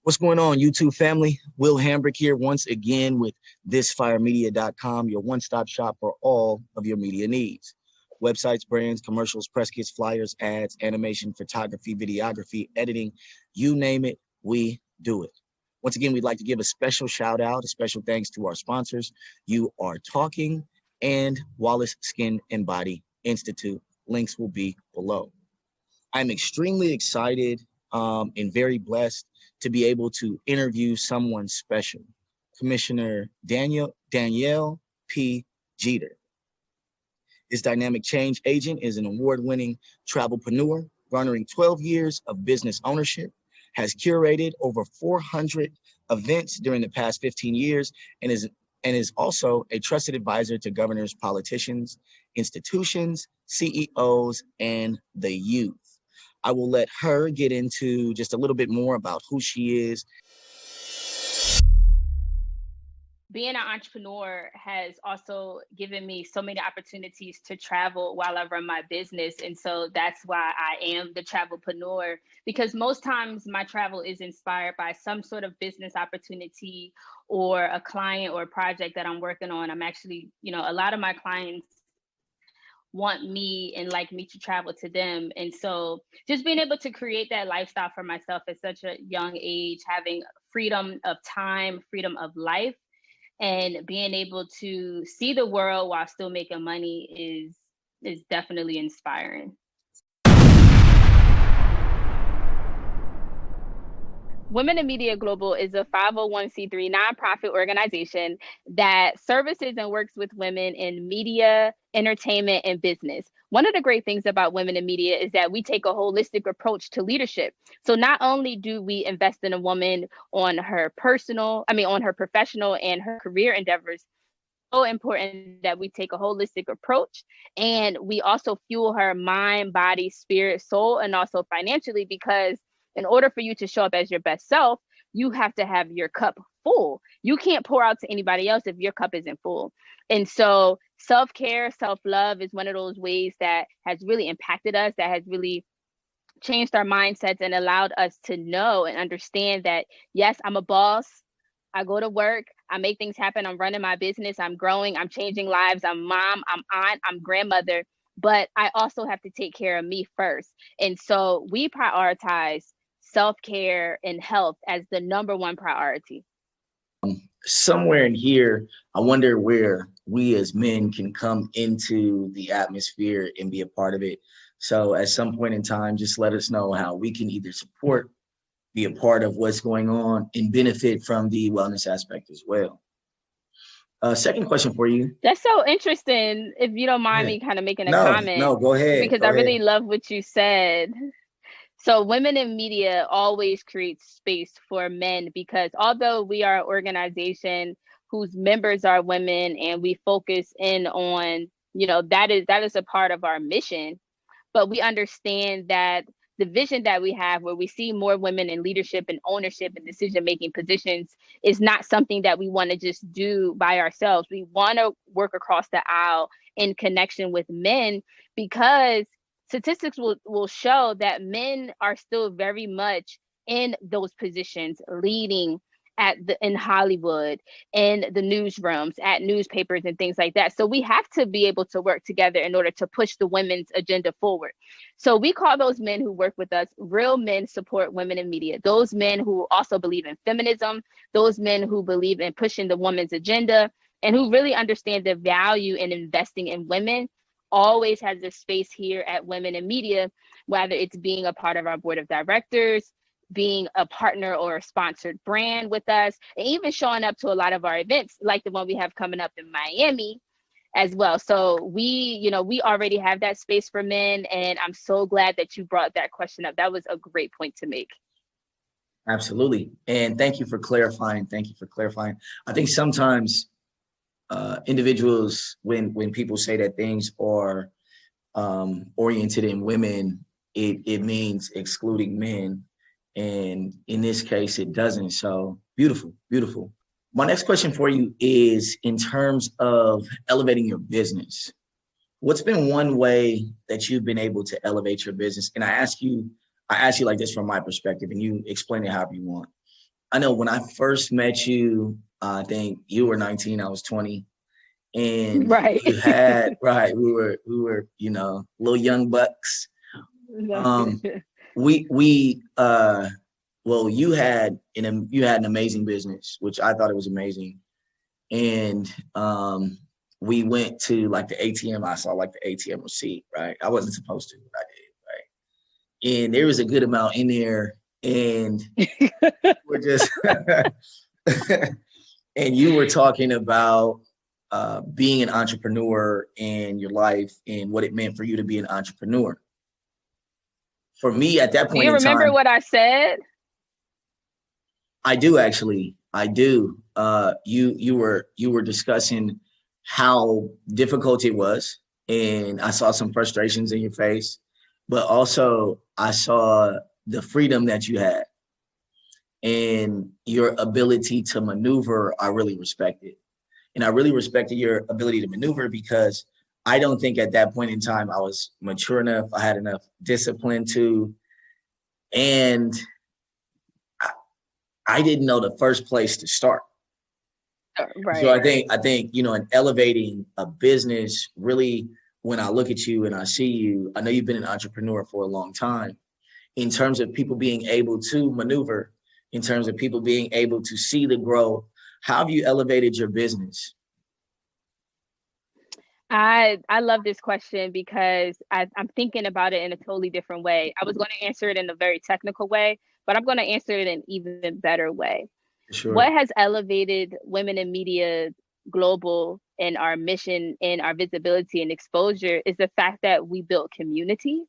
What's going on, YouTube family? Will Hambrick here once again with thisfiremedia.com, your one-stop shop for all of your media needs. Websites, brands, commercials, press kits, flyers, ads, animation, photography, videography, editing, you name it, we do it. Once again, we'd like to give a special shout out, a special thanks to our sponsors, You Are Talking and Wallace Skin and Body Institute. Links will be below. I'm extremely excited and very blessed to be able to interview someone special, Commissioner Danielle P. Jeter. This dynamic change agent is an award-winning travelpreneur, garnering 12 years of business ownership, has curated over 400 events during the past 15 years, and is also a trusted advisor to governors, politicians, institutions, CEOs, and the youth. I will let her get into just a little bit more about who she is. Being an entrepreneur has also given me so many opportunities to travel while I run my business. And so that's why I am the Travelpreneur, because most times my travel is inspired by some sort of business opportunity or a client or a project that I'm working on. I'm actually, a lot of my clients want me and like me to travel to them. And so just being able to create that lifestyle for myself at such a young age, having freedom of time, freedom of life, and being able to see the world while still making money is definitely inspiring. Women in Media Global is a 501c3 nonprofit organization that services and works with women in media, entertainment, and business. One of the great things about Women in Media is that we take a holistic approach to leadership. So not only do we invest in a woman on her professional and her career endeavors, so important that we take a holistic approach, and we also fuel her mind, body, spirit, soul, and also financially, because in order for you to show up as your best self, you have to have your cup full. You can't pour out to anybody else if your cup isn't full. And so self-care, self-love is one of those ways that has really impacted us, that has really changed our mindsets and allowed us to know and understand that, yes, I'm a boss. I go to work, I make things happen, I'm running my business, I'm growing, I'm changing lives, I'm mom, I'm aunt, I'm grandmother, but I also have to take care of me first. And so we prioritize self-care and health as the number one priority. Somewhere in here, I wonder where we as men can come into the atmosphere and be a part of it. So at some point in time, just let us know how we can either support, be a part of what's going on, and benefit from the wellness aspect as well. Second question for you. That's so interesting. If you don't mind me kind of making a comment. No, go ahead. Because I really love what you said. So Women in Media always creates space for men, because although we are an organization whose members are women and we focus in on, that is a part of our mission, but we understand that the vision that we have, where we see more women in leadership and ownership and decision-making positions, is not something that we want to just do by ourselves. We want to work across the aisle in connection with men, because statistics will show that men are still very much in those positions, leading in Hollywood, in the newsrooms, at newspapers and things like that. So we have to be able to work together in order to push the women's agenda forward. So we call those men who work with us real men support women in media. Those men who also believe in feminism, those men who believe in pushing the woman's agenda, and who really understand the value in investing in women, always has a space here at Women in Media, whether it's being a part of our board of directors, being a partner or a sponsored brand with us, and even showing up to a lot of our events, like the one we have coming up in Miami as well. So we already have that space for men, and I'm so glad that you brought that question up. That was a great point to make. Absolutely. And thank you for clarifying. I think sometimes individuals, when people say that things are oriented in women, it means excluding men. And in this case, it doesn't. So beautiful. My next question for you is, in terms of elevating your business, what's been one way that you've been able to elevate your business? And I ask you like this from my perspective, and you explain it however you want. I know when I first met you, I think you were 19, I was 20. And Right. you had, right, we were, little young bucks. Um, well, you had an amazing business, which I thought it was amazing. And we went to like the ATM. I saw like the ATM receipt, right? I wasn't supposed to, but I did, right? And there was a good amount in there, and we're just and you were talking about being an entrepreneur in your life and what it meant for you to be an entrepreneur. For me, at that Do point you in remember time, what I said? I do actually. I do. You were discussing how difficult it was, and I saw some frustrations in your face, but also I saw the freedom that you had and your ability to maneuver. I really respected, and I really respected your ability to maneuver because I don't think at that point in time I was mature enough. I had enough discipline to, and I didn't know the first place to start. Right. So I think, in elevating a business, really, when I look at you and I see you, I know you've been an entrepreneur for a long time. In terms of people being able to maneuver, in terms of people being able to see the growth, how have you elevated your business? I love this question because I'm thinking about it in a totally different way. I was going to answer it in a very technical way, but I'm going to answer it in an even better way. Sure. What has elevated women in media global and our mission and our visibility and exposure is the fact that we built community,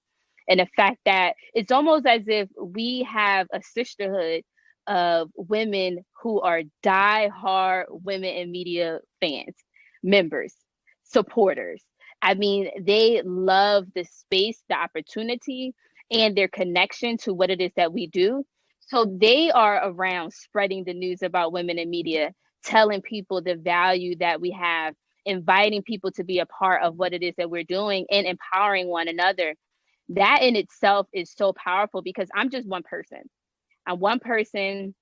and the fact that it's almost as if we have a sisterhood of women who are die-hard women in media fans, members, supporters. I mean, they love the space, the opportunity, and their connection to what it is that we do. So they are around spreading the news about women in media, telling people the value that we have, inviting people to be a part of what it is that we're doing, and empowering one another. That in itself is so powerful because I'm just one person. I'm one person,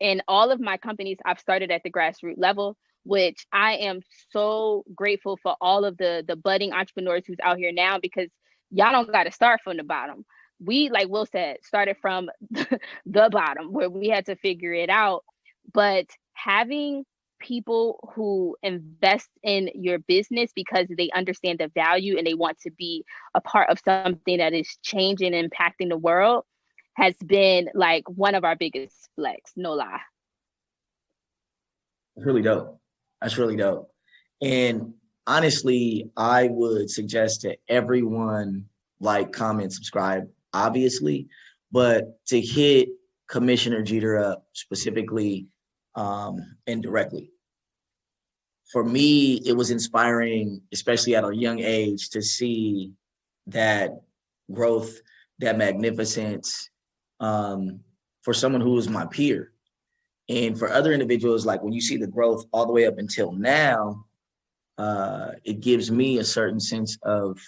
and all of my companies I've started at the grassroots level, which I am so grateful for all of the budding entrepreneurs who's out here now, because y'all don't got to start from the bottom. We, like Will said, started from the bottom where we had to figure it out. But having people who invest in your business because they understand the value and they want to be a part of something that is changing and impacting the world has been like one of our biggest flex, no lie. That's really dope. That's really dope. And honestly, I would suggest to everyone like, comment, subscribe, obviously, but to hit Commissioner Jeter up specifically and directly. For me, it was inspiring, especially at a young age, to see that growth, that magnificence for someone who was my peer. And for other individuals, like when you see the growth all the way up until now, it gives me a certain sense of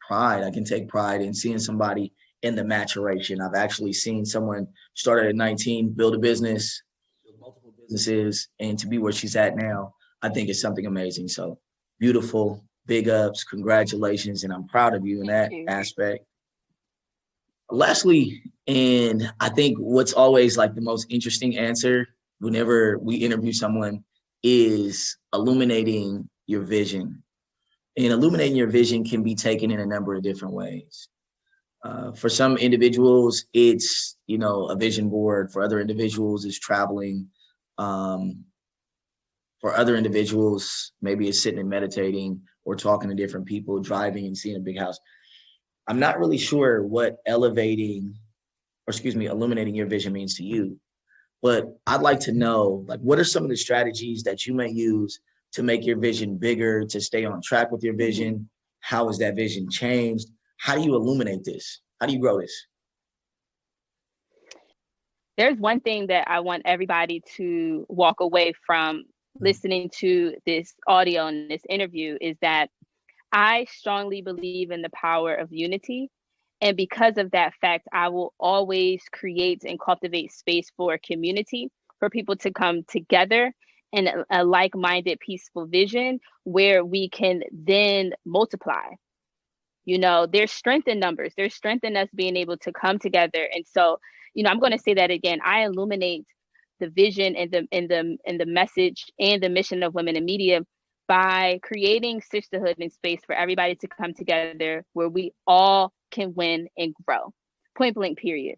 pride. I can take pride in seeing somebody in the maturation. I've actually seen someone start at 19, build a business, build multiple businesses, and to be where she's at now, I think it's something amazing. So beautiful, big ups, congratulations, and I'm proud of you in that aspect. Lastly, and I think what's always like the most interesting answer whenever we interview someone is illuminating your vision. And illuminating your vision can be taken in a number of different ways. For some individuals, it's, a vision board. For other individuals, it's traveling. For other individuals, maybe it's sitting and meditating or talking to different people, driving and seeing a big house. I'm not really sure what illuminating your vision means to you, but I'd like to know, like, what are some of the strategies that you may use to make your vision bigger, to stay on track with your vision? How has that vision changed? How do you illuminate this? How do you grow this? There's one thing that I want everybody to walk away from listening to this audio and this interview is that I strongly believe in the power of unity. And because of that fact, I will always create and cultivate space for community, for people to come together in a like-minded, peaceful vision where we can then multiply. You know, there's strength in numbers. There's strength in us being able to come together. And so, you know, I'm going to say that again. I illuminate the vision and the message and the mission of women in media by creating sisterhood and space for everybody to come together where we all can win and grow. Point blank, period.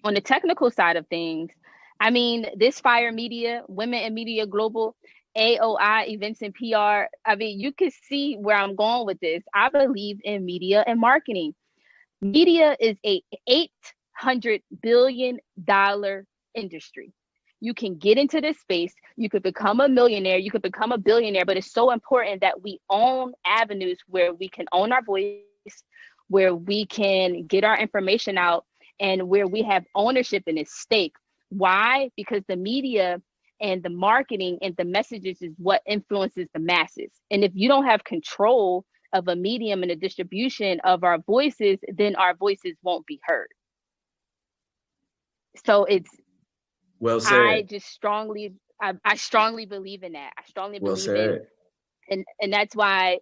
On the technical side of things, I mean, this Fire Media, Women in Media Global, AOI, Events and PR, I mean, you can see where I'm going with this. I believe in media and marketing. Media is a $800 billion industry. You can get into this space, you could become a millionaire, you could become a billionaire, but it's so important that we own avenues where we can own our voice, where we can get our information out, and where we have ownership in its stake. Why? Because the media and the marketing and the messages is what influences the masses. And if you don't have control of a medium and a distribution of our voices, then our voices won't be heard. So it's, well said. I strongly believe in that. I strongly well believe said. and that's why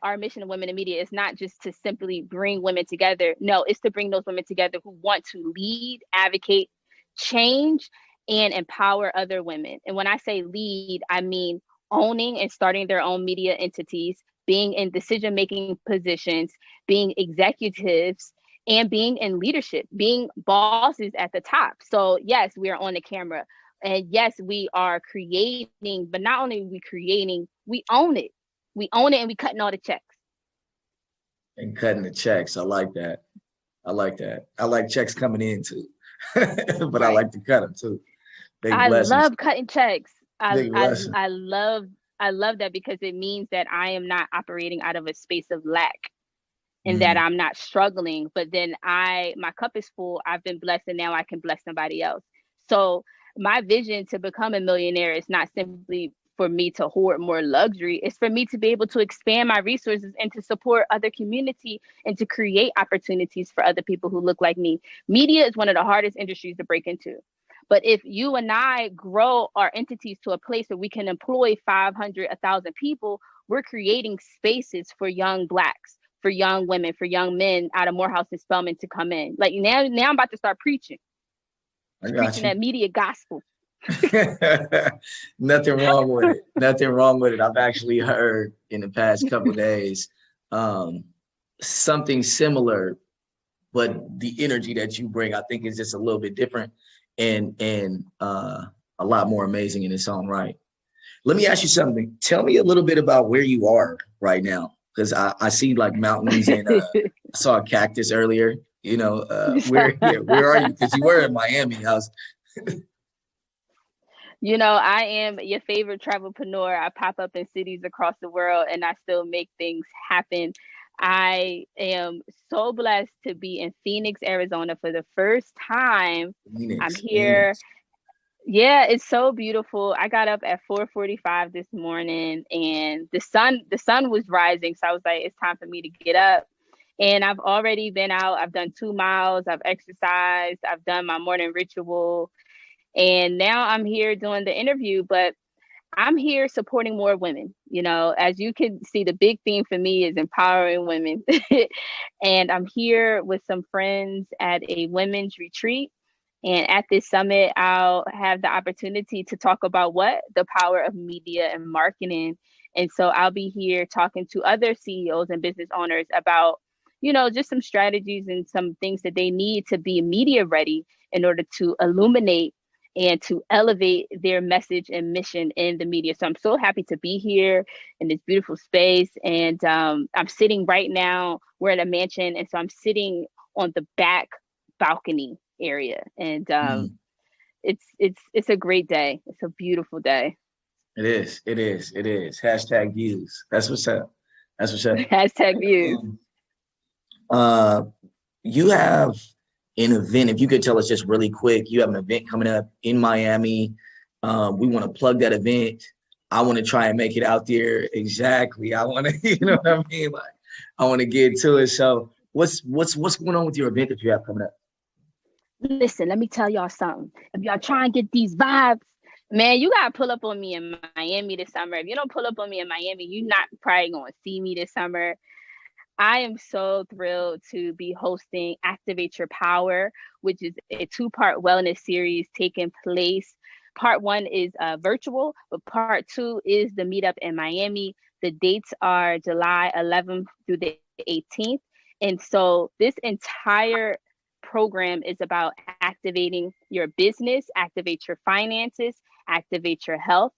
our mission of Women in Media is not just to simply bring women together. No, it's to bring those women together who want to lead, advocate, change, and empower other women. And when I say lead, I mean owning and starting their own media entities, being in decision-making positions, being executives, and being in leadership, being bosses at the top. So yes, we are on the camera. And yes, we are creating, but not only are we creating, we own it. We own it and we cutting all the checks. And cutting the checks. I like that. I like checks coming in too. But right. I like to cut them too. I love cutting checks. I love that because it means that I am not operating out of a space of lack and that I'm not struggling. But then my cup is full. I've been blessed and now I can bless somebody else. So my vision to become a millionaire is not simply for me to hoard more luxury. It's for me to be able to expand my resources and to support other community and to create opportunities for other people who look like me. Media is one of the hardest industries to break into. But if you and I grow our entities to a place where we can employ 500, 1,000 people, we're creating spaces for young Blacks, for young women, for young men out of Morehouse and Spelman to come in. Like now I'm about to start preaching. Preaching that media gospel. Nothing wrong with it. I've actually heard in the past couple of days something similar, but the energy that you bring, I think, is just a little bit different and a lot more amazing in its own right. Let me ask you something. Tell me a little bit about where you are right now, because I see like mountains and I saw a cactus earlier. You know, where are you? Because you were in Miami. You know, I am your favorite travelpreneur. I pop up in cities across the world and I still make things happen. I am so blessed to be in Phoenix, Arizona for the first time. I'm here. Phoenix. Yeah, it's so beautiful. I got up at 4:45 this morning and the sun was rising. So I was like, it's time for me to get up. And I've already been out. I've done 2 miles. I've exercised. I've done my morning ritual. And now I'm here doing the interview, but I'm here supporting more women. You know, as you can see, the big theme for me is empowering women. And I'm here with some friends at a women's retreat. And at this summit, I'll have the opportunity to talk about the power of media and marketing. And so I'll be here talking to other CEOs and business owners about, you know, just some strategies and some things that they need to be media ready in order to illuminate and to elevate their message and mission in the media. So I'm so happy to be here in this beautiful space. And I'm sitting right now, we're at a mansion. And so I'm sitting on the back balcony area. And it's a great day. It's a beautiful day. It is. Hashtag views. That's what's up. Hashtag views. You have an event, if you could tell us just really quick, you have an event coming up in Miami. We want to plug that event. I want to try and make it out there. Exactly. I want to, you know what I mean? Like, I want to get to it. So what's going on with your event that you have coming up? Listen, let me tell y'all something. If y'all try and get these vibes, man, you gotta pull up on me in Miami this summer. If you don't pull up on me in Miami, you're not probably gonna see me this summer. I am so thrilled to be hosting Activate Your Power, which is a 2-part wellness series taking place. Part 1 is virtual, but part 2 is the meetup in Miami. The dates are July 11th through the 18th. And so this entire program is about activating your business, activate your finances, activate your health,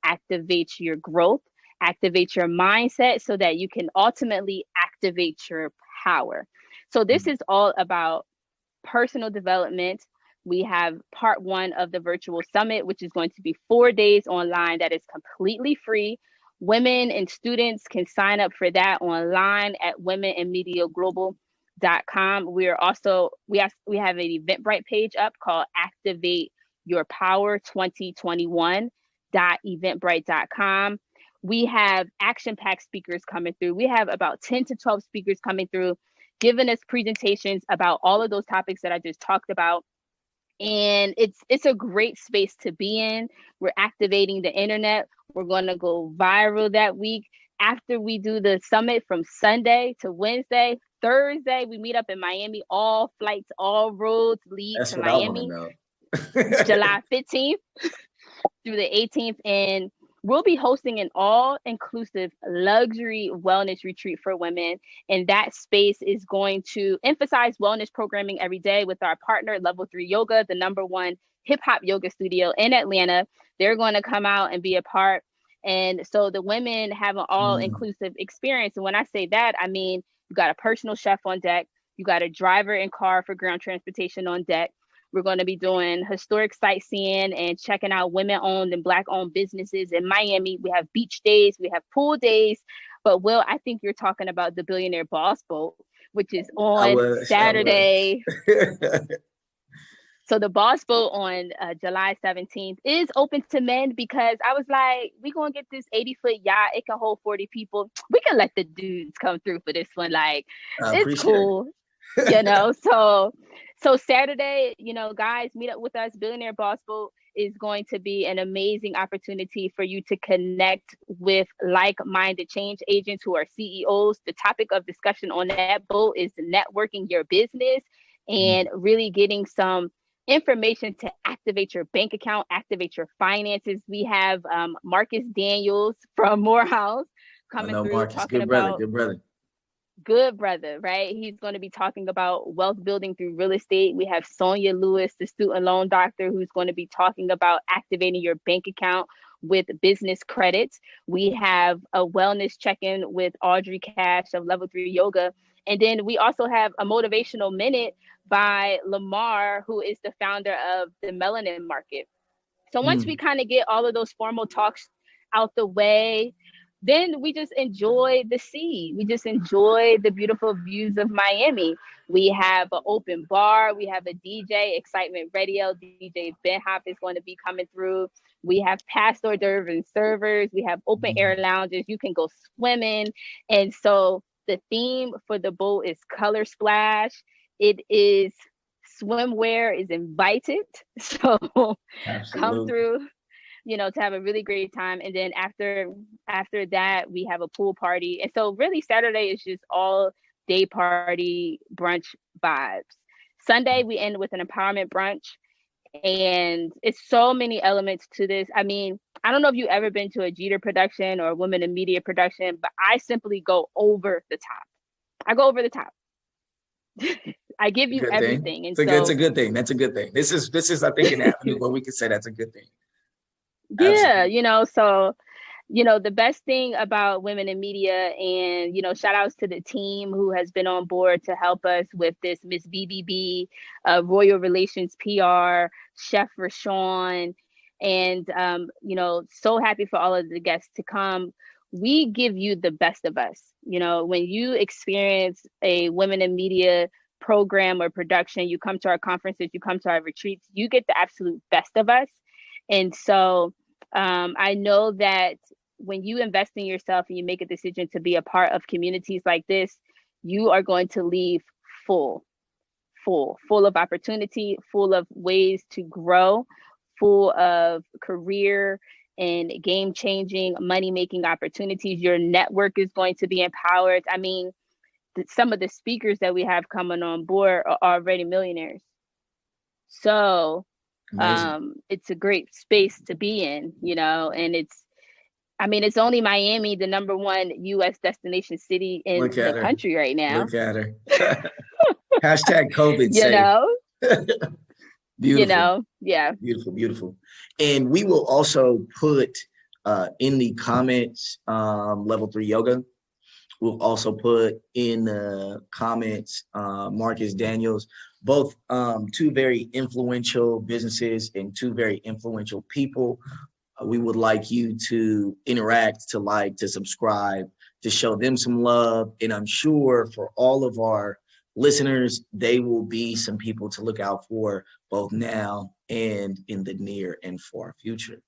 activate your growth, activate your mindset so that you can ultimately activate your power. So this is all about personal development. We have part 1 of the virtual summit, which is going to be 4 days online that is completely free. Women and students can sign up for that online at womenandmediaglobal.com. We are also we have an Eventbrite page up called Activate Your Power 2021.eventbrite.com. We have action-packed speakers coming through. We have about 10 to 12 speakers coming through, giving us presentations about all of those topics that I just talked about. And it's a great space to be in. We're activating the internet. We're going to go viral that week. After we do the summit from Sunday to Wednesday, Thursday, we meet up in Miami. All flights, all roads lead That's to what Miami. I want to know. July 15th through the 18th. And we'll be hosting an all-inclusive luxury wellness retreat for women. And that space is going to emphasize wellness programming every day with our partner, Level 3 Yoga, the #1 hip-hop yoga studio in Atlanta. They're going to come out and be a part. And so the women have an all-inclusive experience. And when I say that, I mean, you got a personal chef on deck. You got a driver and car for ground transportation on deck. We're going to be doing historic sightseeing and checking out women-owned and Black-owned businesses in Miami. We have beach days, we have pool days. But Will, I think you're talking about the Billionaire Boss Boat, which is on Saturday. So the Boss Boat on July 17th is open to men because I was like, we're going to get this 80-foot yacht. It can hold 40 people. We can let the dudes come through for this one. Like, it's cool, you know? So Saturday, you know, guys, meet up with us. Billionaire Boss Boat is going to be an amazing opportunity for you to connect with like-minded change agents who are CEOs. The topic of discussion on that boat is networking your business and really getting some information to activate your bank account, activate your finances. We have Marcus Daniels from Morehouse coming through Marcus, talking about good brother, right? He's going to be talking about wealth building through real estate. We have Sonia Lewis, the student loan doctor, who's going to be talking about activating your bank account with business credits. We have a wellness check-in with Audrey Cash of Level 3 Yoga. And then we also have a motivational minute by Lamar, who is the founder of the themelaninmarket. So once we kind of get all of those formal talks out the way, then we just enjoy the sea. We just enjoy the beautiful views of Miami. We have an open bar. We have a DJ, Excitement Radio. DJ Ben Hop is going to be coming through. We have past hors d'oeuvres and servers. We have open air lounges. You can go swimming. And so the theme for the boat is Color Splash. It is swimwear is invited. So come through, you know, to have a really great time. And then after that, we have a pool party. And so really Saturday is just all day party brunch vibes. Sunday, we end with an empowerment brunch. And it's so many elements to this. I mean, I don't know if you've ever been to a Jeter production or a Women in Media production, but I simply go over the top. I go over the top. I give you everything. And it's a good thing. That's a good thing. This is I think an avenue where we can say that's a good thing. Yeah, absolutely. You know, so you know, the best thing about Women in Media, and, you know, shout outs to the team who has been on board to help us with this, Miss BBB, Royal Relations PR, Chef Rashawn, and, you know, so happy for all of the guests to come. We give you the best of us. You know, when you experience a Women in Media program or production, you come to our conferences, you come to our retreats, you get the absolute best of us. And so I know that when you invest in yourself and you make a decision to be a part of communities like this, you are going to leave full of opportunity, full of ways to grow, full of career and game-changing, money-making opportunities. Your network is going to be empowered. I mean, some of the speakers that we have coming on board are already millionaires. So it's a great space to be in, you know, and it's only Miami, the #1 US destination city in the country right now. Look at her. Hashtag COVID you safe. know, Beautiful. You know, yeah. Beautiful, beautiful. And we will also put in the comments level 3 yoga. We'll also put in the comments Marcus Daniels, both two very influential businesses and two very influential people. We would like you to interact, to like, to subscribe, to show them some love. And I'm sure for all of our listeners, they will be some people to look out for both now and in the near and far future.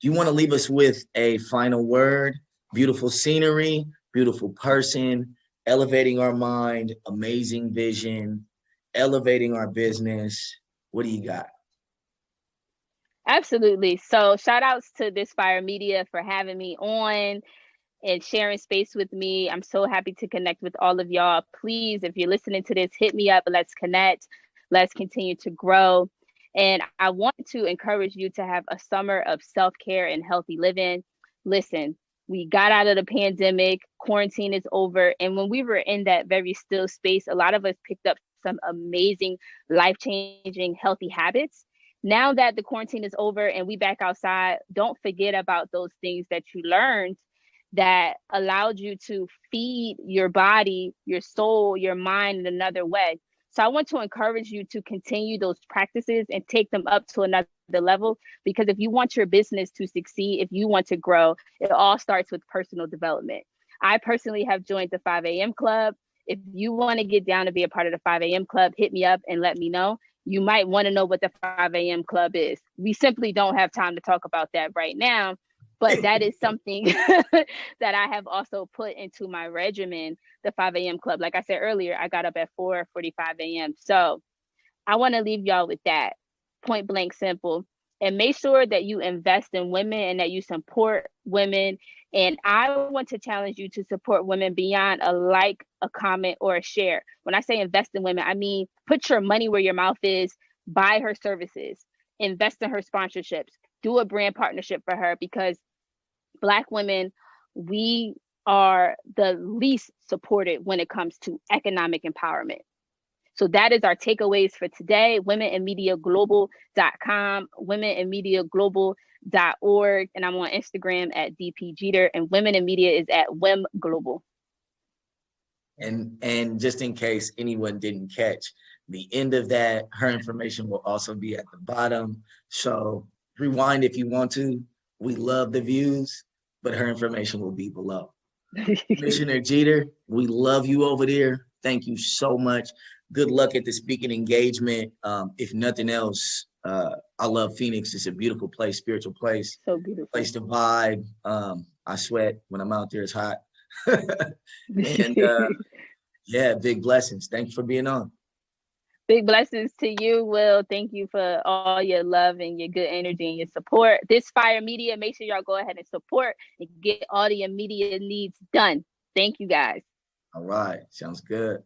Do you want to leave us with a final word? Beautiful scenery, beautiful person, elevating our mind, amazing vision, elevating our business. What do you got? Absolutely. So shout outs to This Fire Media for having me on and sharing space with me. I'm so happy to connect with all of y'all. Please, if you're listening to this, hit me up. Let's connect. Let's continue to grow. And I want to encourage you to have a summer of self-care and healthy living. Listen, we got out of the pandemic, quarantine is over. And when we were in that very still space, a lot of us picked up some amazing, life-changing, healthy habits. Now that the quarantine is over and we back outside, don't forget about those things that you learned that allowed you to feed your body, your soul, your mind in another way. So I want to encourage you to continue those practices and take them up to another level, because if you want your business to succeed, if you want to grow, it all starts with personal development. I personally have joined the 5 a.m. club. If you want to get down to be a part of the 5 a.m. club, hit me up and let me know. You might want to know what the 5 a.m. club is. We simply don't have time to talk about that right now, but that is something that I have also put into my regimen, the 5 a.m. club. Like I said earlier, I got up at 4:45 a.m. So I want to leave y'all with that, point blank simple. And make sure that you invest in women and that you support women. And I want to challenge you to support women beyond a like, a comment, or a share. When I say invest in women, I mean put your money where your mouth is, buy her services, invest in her sponsorships, do a brand partnership for her, because Black women, we are the least supported when it comes to economic empowerment. So that is our takeaways for today. womenandmediaglobal.com, womenandmediaglobal.org, and I'm on Instagram at DP Jeter, and Women in Media is at WIM Global. And just in case anyone didn't catch the end of that, her information will also be at the bottom. So rewind if you want to. We love the views, but her information will be below. Commissioner Jeter, we love you over there. Thank you so much. Good luck at the speaking engagement. If nothing else, I love Phoenix. It's a beautiful place, spiritual place. So beautiful. Place to vibe. I sweat when I'm out there. It's hot. And yeah, big blessings. Thank you for being on. Big blessings to you, Will. Thank you for all your love and your good energy and your support. This Fire Media, make sure y'all go ahead and support and get all your media needs done. Thank you, guys. All right. Sounds good.